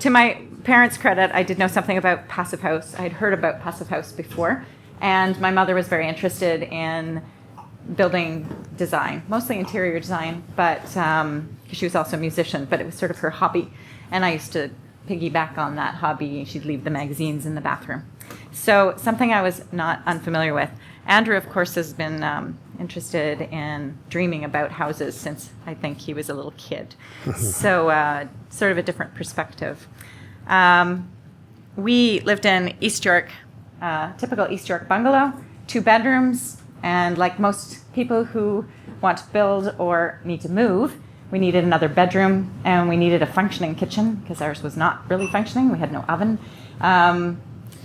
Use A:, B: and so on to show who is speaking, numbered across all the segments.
A: to my parents' credit, I did know something about Passive House. I had heard about Passive House before, and my mother was very interested in building design, mostly interior design, but she was also a musician, but it was sort of her hobby. And I used to piggyback on that hobby. She'd leave the magazines in the bathroom. So something I was not unfamiliar with. Andrew, of course, has been interested in dreaming about houses since I think he was a little kid. So sort of a different perspective. We lived in East York, typical East York bungalow, 2 bedrooms, and like most people who want to build or need to move, we needed another bedroom and we needed a functioning kitchen because ours was not really functioning. We had no oven. And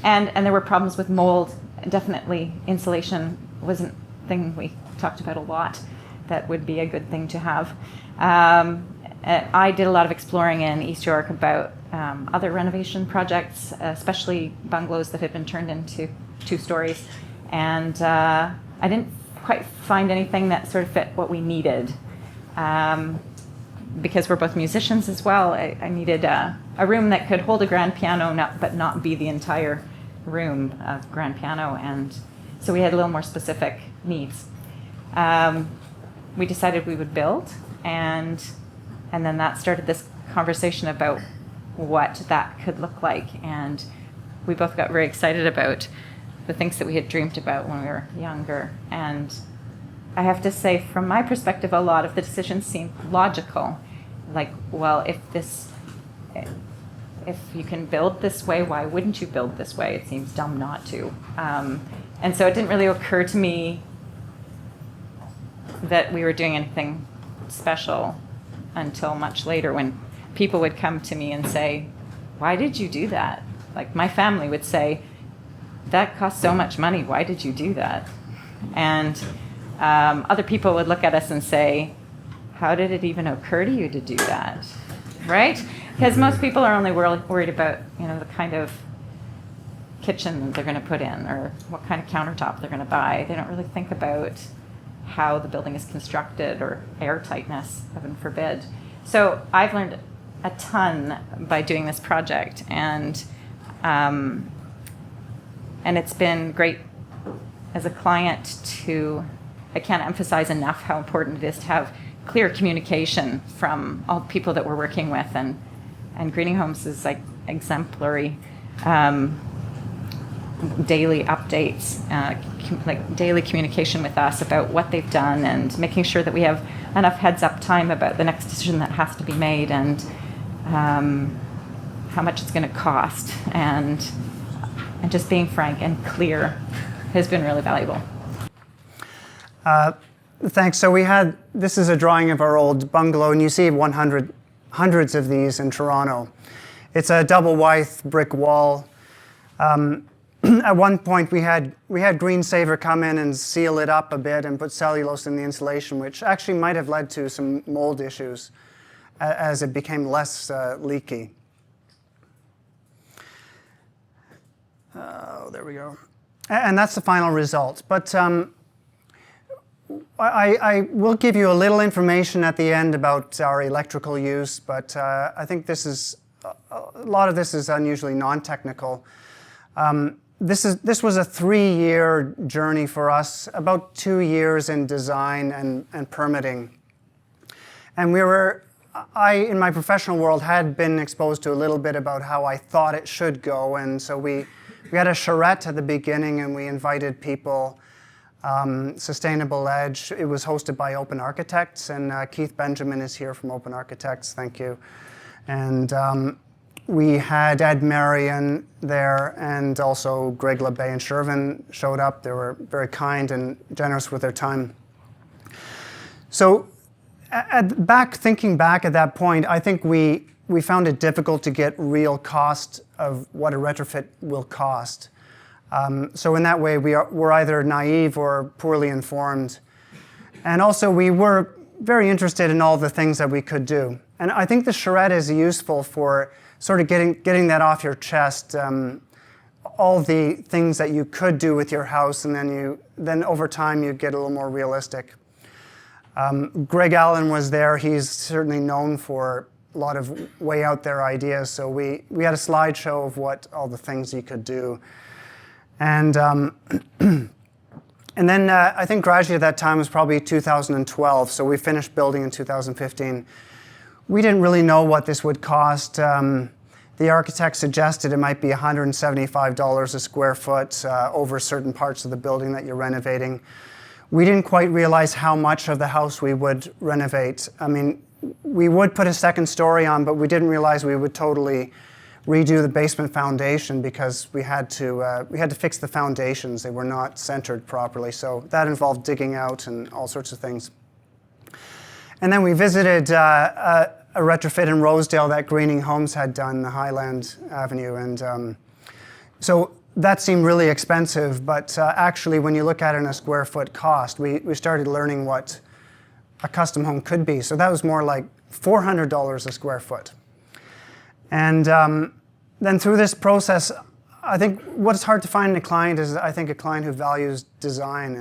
A: there were problems with mold. Definitely insulation wasn't a thing we talked about a lot. That would be a good thing to have. I did a lot of exploring in East York about other renovation projects, especially bungalows that had been turned into 2 stories. And I didn't quite find anything that sort of fit what we needed. Because we're both musicians as well, I needed a room that could hold a grand piano, but not be the entire room of grand piano. And so we had a little more specific needs. We decided we would build, and then that started this conversation about what that could look like. And we both got very excited about the things that we had dreamed about when we were younger. And I have to say, from my perspective, a lot of the decisions seemed logical. Like, well, if you can build this way, why wouldn't you build this way? It seems dumb not to. And so it didn't really occur to me that we were doing anything special until much later, when people would come to me and say, why did you do that? Like, my family would say, that cost so much money, why did you do that? And other people would look at us and say, how did it even occur to you to do that? Right? Because most people are only worried about, the kind of kitchen they're going to put in or what kind of countertop they're going to buy. They don't really think about how the building is constructed or airtightness, heaven forbid. So I've learned a ton by doing this project, and it's been great as a client I can't emphasize enough how important it is to have clear communication from all the people that we're working with, and Greening Homes is like exemplary. Daily updates, like daily communication with us about what they've done, and making sure that we have enough heads up time about the next decision that has to be made, and how much it's going to cost, and just being frank and clear has been really valuable.
B: Thanks. So this is a drawing of our old bungalow, and you see hundreds of these in Toronto. It's a double white brick wall. At one point we had Green Saver come in and seal it up a bit and put cellulose in the insulation, which actually might have led to some mold issues as it became less leaky. There we go. And that's the final result. But I will give you a little information at the end about our electrical use, but I think a lot of this is unusually non-technical. This was a 3-year journey for us, about 2 years in design and permitting. And in my professional world, had been exposed to a little bit about how I thought it should go, and so we had a charrette at the beginning, and we invited people. Sustainable Edge. It was hosted by Open Architects, and Keith Benjamin is here from Open Architects. Thank you. And we had Ed Marion there, and also Greg LeBay and Shervin showed up. They were very kind and generous with their time. So thinking back at that point, I think we found it difficult to get real cost of what a retrofit will cost. So in that way, we're either naive or poorly informed. And also, we were very interested in all the things that we could do. And I think the charrette is useful for sort of getting that off your chest, all the things that you could do with your house, and then over time you get a little more realistic. Greg Allen was there. He's certainly known for lot of way out there ideas. So we had a slideshow of what all the things you could do. And and then I think gradually at that time was probably 2012. So we finished building in 2015. We didn't really know what this would cost. The architect suggested it might be $175 a square foot over certain parts of the building that you're renovating. We didn't quite realize how much of the house we would renovate. I mean, we would put a second story on, but we didn't realize we would totally redo the basement foundation because we had to fix the foundations. They were not centered properly, so that involved digging out and all sorts of things. And then we visited a retrofit in Rosedale that Greening Homes had done, the Highland Avenue, and so that seemed really expensive, but actually when you look at it in a square foot cost, we started learning what a custom home could be. So that was more like $400 a square foot. And then through this process, I think what's hard to find in a client is, I think, a client who values design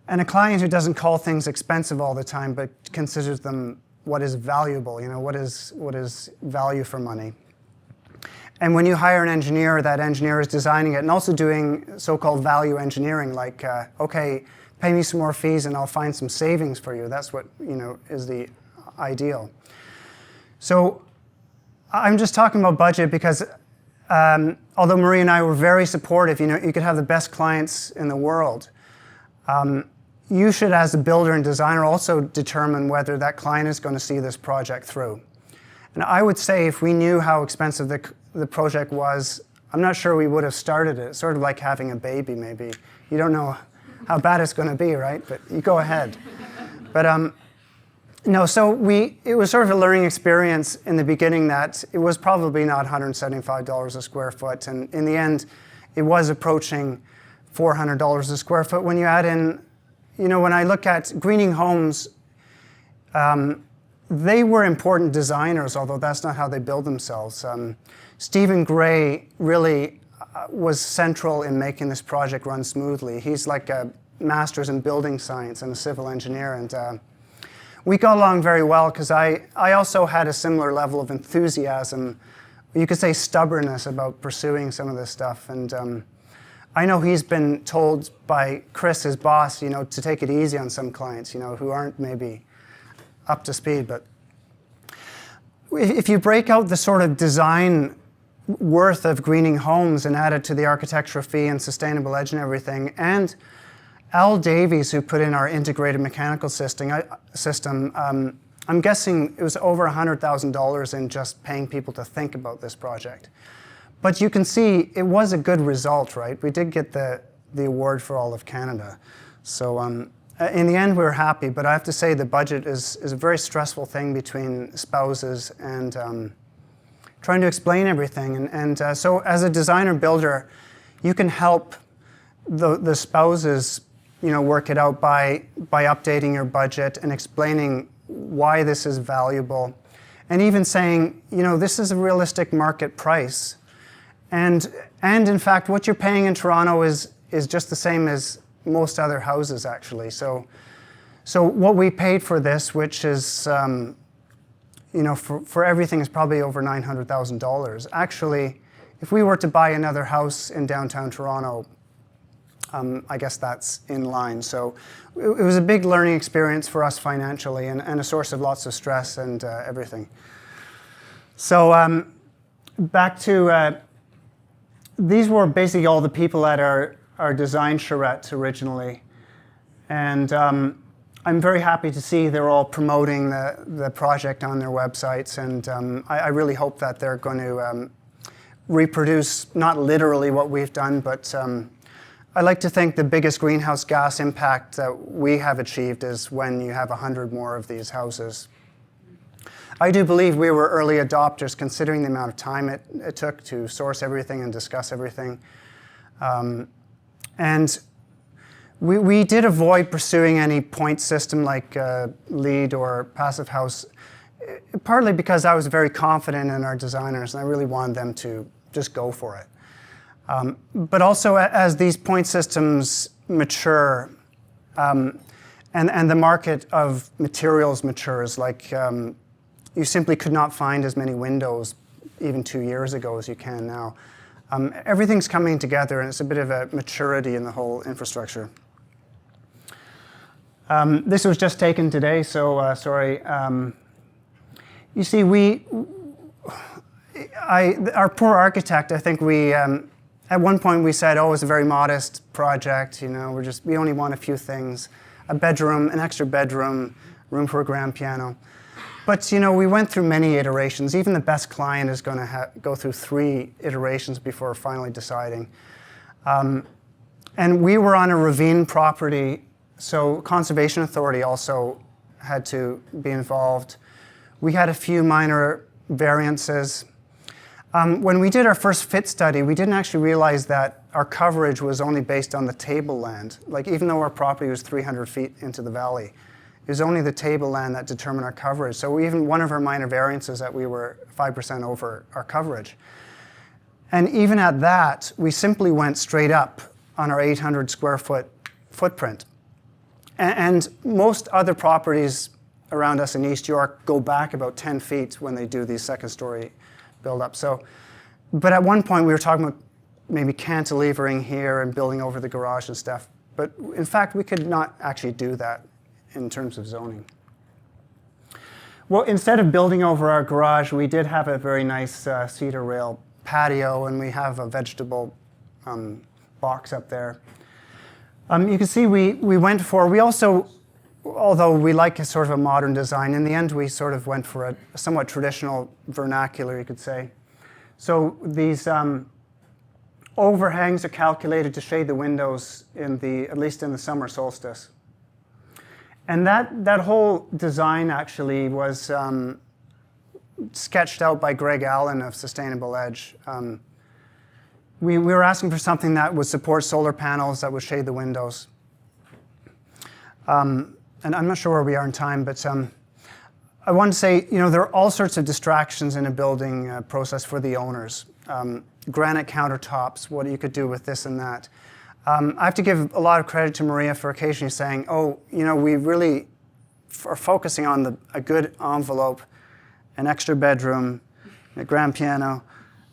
B: and a client who doesn't call things expensive all the time, but considers them what is valuable, what is value for money. And when you hire an engineer, that engineer is designing it and also doing so-called value engineering, like, okay, pay me some more fees and I'll find some savings for you. That's what, is the ideal. So I'm just talking about budget because although Marie and I were very supportive, you could have the best clients in the world. You should, as a builder and designer, also determine whether that client is going to see this project through. And I would say if we knew how expensive the project was, I'm not sure we would have started it. It's sort of like having a baby, maybe. You don't know how bad it's going to be, right? But you go ahead. But no, so it was sort of a learning experience in the beginning that it was probably not $175 a square foot. And in the end, it was approaching $400 a square foot. When you add in, when I look at Greening Homes, they were important designers, although that's not how they build themselves. Stephen Gray really was central in making this project run smoothly. He's like a master's in building science and a civil engineer, and we got along very well because I also had a similar level of enthusiasm, you could say stubbornness, about pursuing some of this stuff. And I know he's been told by Chris, his boss, to take it easy on some clients, who aren't maybe up to speed. But if you break out the sort of design worth of Greening Homes and add it to the architectural fee and sustainable edge and everything, and Al Davies, who put in our integrated mechanical system, I'm guessing it was over $100,000 in just paying people to think about this project. But you can see it was a good result, right? We did get the award for all of Canada. So in the end, we were happy, but I have to say the budget is a very stressful thing between spouses and trying to explain everything. And so as a designer builder, you can help the spouses work it out by updating your budget and explaining why this is valuable. And even saying, this is a realistic market price. And in fact, what you're paying in Toronto is just the same as most other houses, actually. So what we paid for this, which is, for everything, is probably over $900,000. Actually, if we were to buy another house in downtown Toronto, I guess that's in line. So it was a big learning experience for us financially and a source of lots of stress and everything. So back to, these were basically all the people at our design charrette originally. And I'm very happy to see they're all promoting the project on their websites. And I really hope that they're going to reproduce, not literally what we've done, but I like to think the biggest greenhouse gas impact that we have achieved is when you have 100 more of these houses. I do believe we were early adopters, considering the amount of time it took to source everything and discuss everything. And we did avoid pursuing any point system like LEED or Passive House, partly because I was very confident in our designers and I really wanted them to just go for it. But also as these point systems mature and the market of materials matures, like you simply could not find as many windows even 2 years ago as you can now. Everything's coming together, and it's a bit of a maturity in the whole infrastructure. This was just taken today, so sorry. You see, our poor architect, I think at one point we said, oh, it's a very modest project, we only want a few things, a bedroom, an extra bedroom, room for a grand piano. But, we went through many iterations. Even the best client is going to go through 3 iterations before finally deciding. And we were on a ravine property, so Conservation Authority also had to be involved. We had a few minor variances. When we did our first fit study, we didn't actually realize that our coverage was only based on the tableland. Like, even though our property was 300 feet into the valley, it was only the tableland that determined our coverage. So even one of our minor variances that we were 5% over our coverage. And even at that, we simply went straight up on our 800 square foot footprint. And most other properties around us in East York go back about 10 feet when they do these second-story build-up. But at one point, we were talking about maybe cantilevering here and building over the garage and stuff. But in fact, we could not actually do that in terms of zoning. Well, instead of building over our garage, we did have a very nice cedar rail patio, and we have a vegetable box up there. You can see we also, although we like a sort of a modern design, in the end we sort of went for a somewhat traditional vernacular, you could say. So these overhangs are calculated to shade the windows at least in the summer solstice. And that whole design actually was sketched out by Greg Allen of Sustainable Edge. We were asking for something that would support solar panels, that would shade the windows. And I'm not sure where we are in time, but I want to say, there are all sorts of distractions in a building process for the owners. Granite countertops, what you could do with this and that. I have to give a lot of credit to Maria for occasionally saying, we really are focusing on a good envelope, an extra bedroom, a grand piano.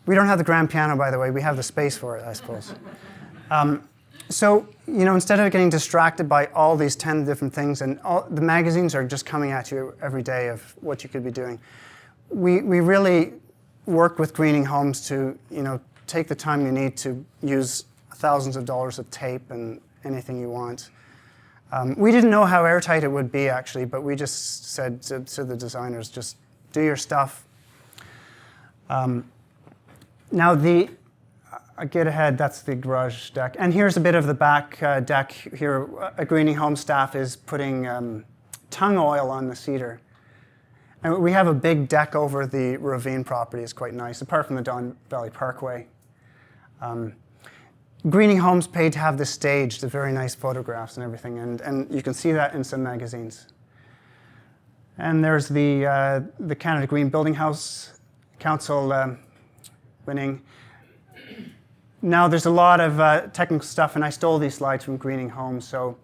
B: We don't have the grand piano, by the way. We have the space for it, I suppose. So, instead of getting distracted by all these 10 different things, and the magazines are just coming at you every day of what you could be doing, we really work with Greening Homes to, take the time you need to use thousands of dollars of tape and anything you want. We didn't know how airtight it would be, actually, but we just said to the designers, just do your stuff. Now, get ahead, that's the garage deck. And here's a bit of the back deck here. A Greening Home staff is putting tung oil on the cedar. And we have a big deck over the ravine property. It's quite nice, apart from the Don Valley Parkway. Greening Homes paid to have this staged, the very nice photographs and everything, and you can see that in some magazines. And there's the Canada Green Building House Council winning. Now there's a lot of technical stuff, and I stole these slides from Greening Homes. So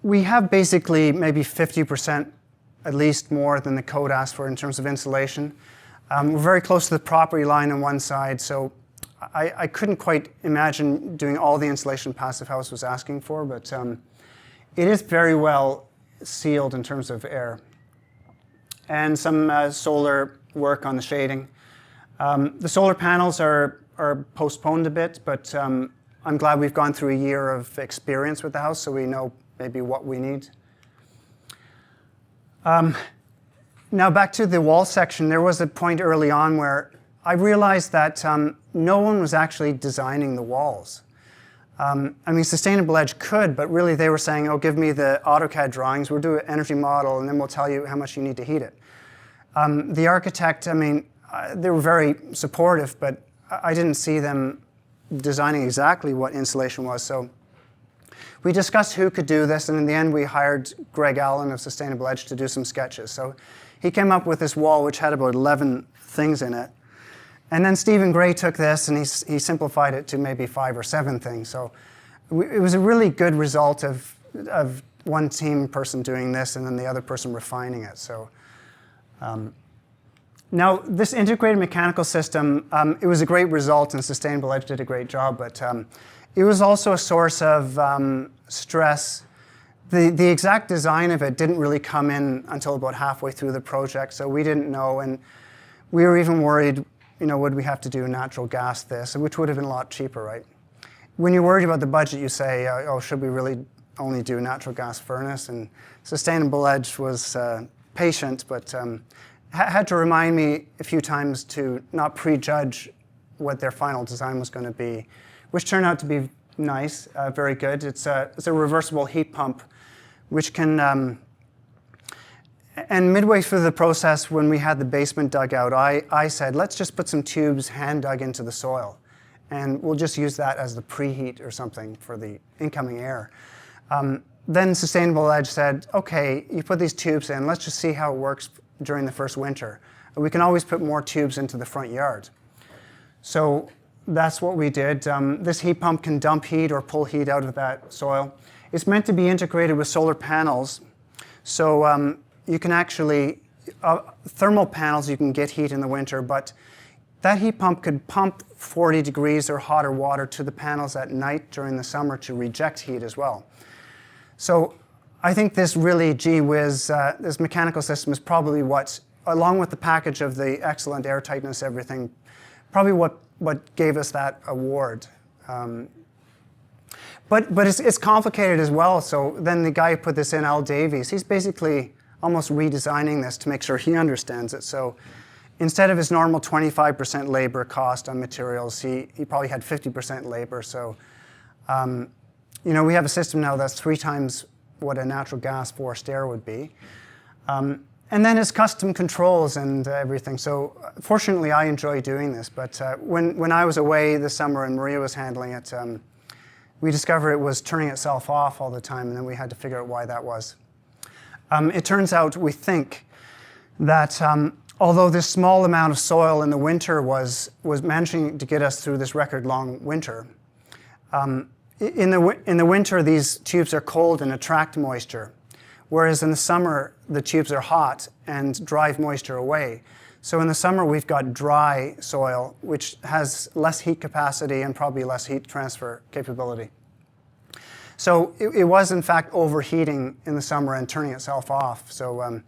B: we have basically maybe 50% at least more than the code asks for in terms of insulation. We're very close to the property line on one side, so I couldn't quite imagine doing all the insulation Passive House was asking for, but it is very well sealed in terms of air. And some solar work on the shading. The solar panels are postponed a bit, but I'm glad we've gone through a year of experience with the house, so we know maybe what we need. Now back to the wall section, there was a point early on where I realized that no one was actually designing the walls. Sustainable Edge could, but really they were saying, give me the AutoCAD drawings, we'll do an energy model, and then we'll tell you how much you need to heat it. The architect, they were very supportive, but I didn't see them designing exactly what insulation was. So we discussed who could do this, and in the end we hired Greg Allen of Sustainable Edge to do some sketches. So he came up with this wall which had about 11 things in it. And then Stephen Gray took this and he simplified it to maybe 5 or 7 things. So it was a really good result of one team person doing this and then the other person refining it. So Now, this integrated mechanical system, it was a great result, and Sustainable Edge did a great job, but it was also a source of stress. The exact design of it didn't really come in until about halfway through the project, so we didn't know, and we were even worried, would we have to do natural gas this, which would have been a lot cheaper, right? When you're worried about the budget, you say, oh, should we really only do natural gas furnace? And Sustainable Edge was patient, but had to remind me a few times to not prejudge what their final design was going to be, which turned out to be nice, very good. It's a reversible heat pump, which can, and midway through the process when we had the basement dug out, I said, let's just put some tubes hand dug into the soil, and we'll just use that as the preheat or something for the incoming air. Then Sustainable Edge said, okay, you put these tubes in, let's just see how it works during the first winter. We can always put more tubes into the front yard. So that's what we did. This heat pump can dump heat or pull heat out of that soil. It's meant to be integrated with solar panels. So you can actually, thermal panels, you can get heat in the winter, but that heat pump could pump 40 degrees or hotter water to the panels at night during the summer to reject heat as well. So I think this really, gee whiz, this mechanical system is probably what, along with the package of the excellent air tightness, everything, probably what gave us that award. But it's complicated as well. So then the guy who put this in, Al Davies, he's basically almost redesigning this to make sure he understands it. So instead of his normal 25% labor cost on materials, he probably had 50% labor. So we have a system now that's 3 times what a natural gas forced air would be. And then his custom controls and everything. So fortunately, I enjoy doing this. But when I was away this summer and Maria was handling it, we discovered it was turning itself off all the time, and then we had to figure out why that was. It turns out, we think, that although this small amount of soil in the winter was managing to get us through this record-long winter, in the winter, these tubes are cold and attract moisture, whereas in the summer, the tubes are hot and drive moisture away. So in the summer, we've got dry soil, which has less heat capacity and probably less heat transfer capability. So it was, in fact, overheating in the summer and turning itself off. So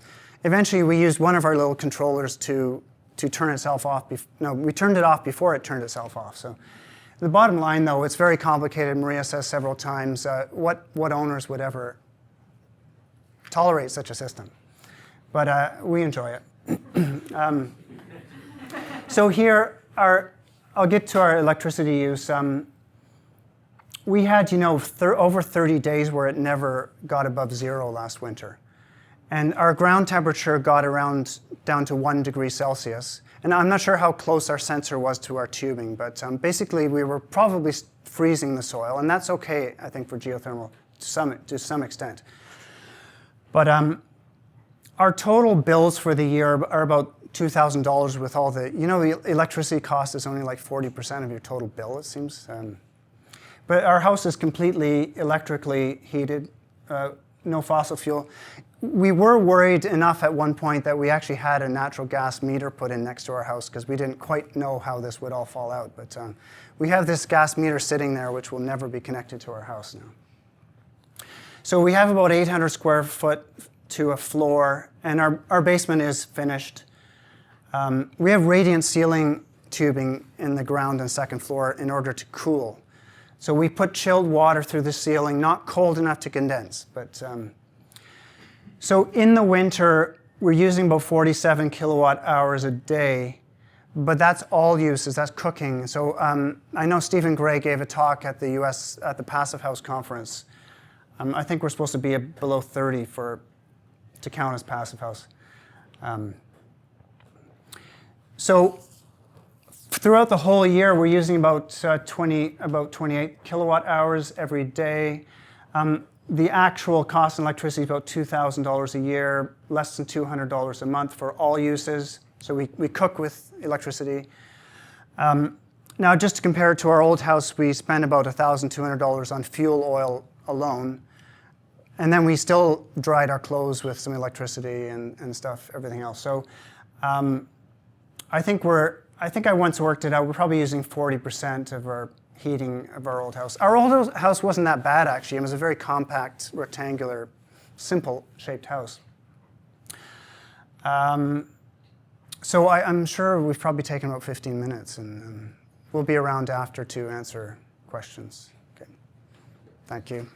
B: eventually, we used one of our little controllers to turn itself off. We turned it off before it turned itself off. So the bottom line, though, it's very complicated. Maria says several times, what owners would ever tolerate such a system? But we enjoy it. So here, I'll get to our electricity use. We had, over 30 days where it never got above 0 last winter. And our ground temperature got around down to 1 degree Celsius. And I'm not sure how close our sensor was to our tubing, but basically we were probably freezing the soil, and that's okay, I think, for geothermal to some extent. But our total bills for the year are about $2,000 with all the, the electricity cost is only like 40% of your total bill, it seems. But our house is completely electrically heated, no fossil fuel. We were worried enough at one point that we actually had a natural gas meter put in next to our house because we didn't quite know how this would all fall out. But we have this gas meter sitting there which will never be connected to our house now. So we have about 800 square foot to a floor, and our basement is finished. We have radiant ceiling tubing in the ground and second floor in order to cool. So we put chilled water through the ceiling, not cold enough to condense. But so in the winter, we're using about 47 kilowatt hours a day, but that's all uses, that's cooking. So I know Stephen Gray gave a talk at the Passive House conference. I think we're supposed to be below 30 to count as Passive House. So throughout the whole year, we're using about 28 kilowatt hours every day. The actual cost in electricity is about $2,000 a year, less than $200 a month for all uses. So we cook with electricity. Now, just to compare it to our old house, we spend about $1,200 on fuel oil alone. And then we still dried our clothes with some electricity and stuff, everything else. So I think I once worked it out. We're probably using 40% of our heating of our old house. Our old house wasn't that bad, actually. It was a very compact, rectangular, simple shaped house. So I'm sure we've probably taken about 15 minutes, and we'll be around after to answer questions. Okay. Thank you.